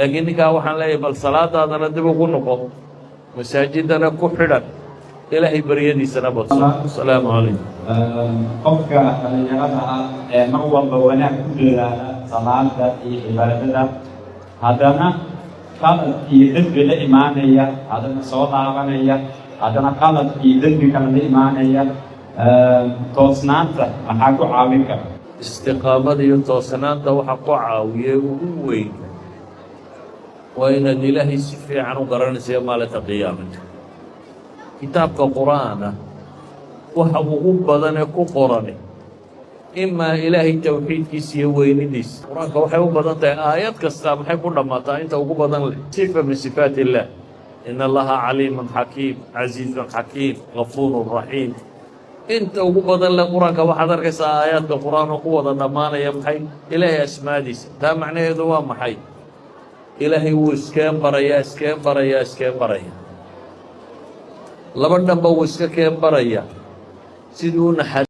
لكن ninkaa waxaan leeyahay bal salaadaadana dib ugu noqo masaajidana ku xidhan ilaahay baryadiisana badso asalaamu calaykum qofka dhalinyarada ah ee mar walba wanaag ku dadaala salaada iyo cibaadada haddana qalad iyo dembi la imaanaya haddana soo laabanaya haddana qalad iyo dembi kale la imaanaya toosnaanta maxaa ku caawin kara istiqaamada iyo toosnaanta waxa ku caawiya ugu weyn waa inaad ilaahay si fiican u garanaysa maalinta qiyaamada kitaabka qur'aana waxa ugu badan ee ku qoran imaa ilaahay tawxiidkiisa iyo weynidiisa qur'aanka waxay u badan tahay aayad kasta maxay ku dhammaataa inta ugu badan leh sifa min sifaat illah in allaha caliimun xakiim casiizun xakiim gafuurun raxiim inta ugu badan leh qur'aanka waxaad arkaysaa aayaadka qur'aan oo ku wada dhammaanaya maxay ilaahay asmaadiisa taa macnaheedu waa maxay ilaahay wuu iskeen baraya laba dhanba wuu iska keen baraya sidii u naxariis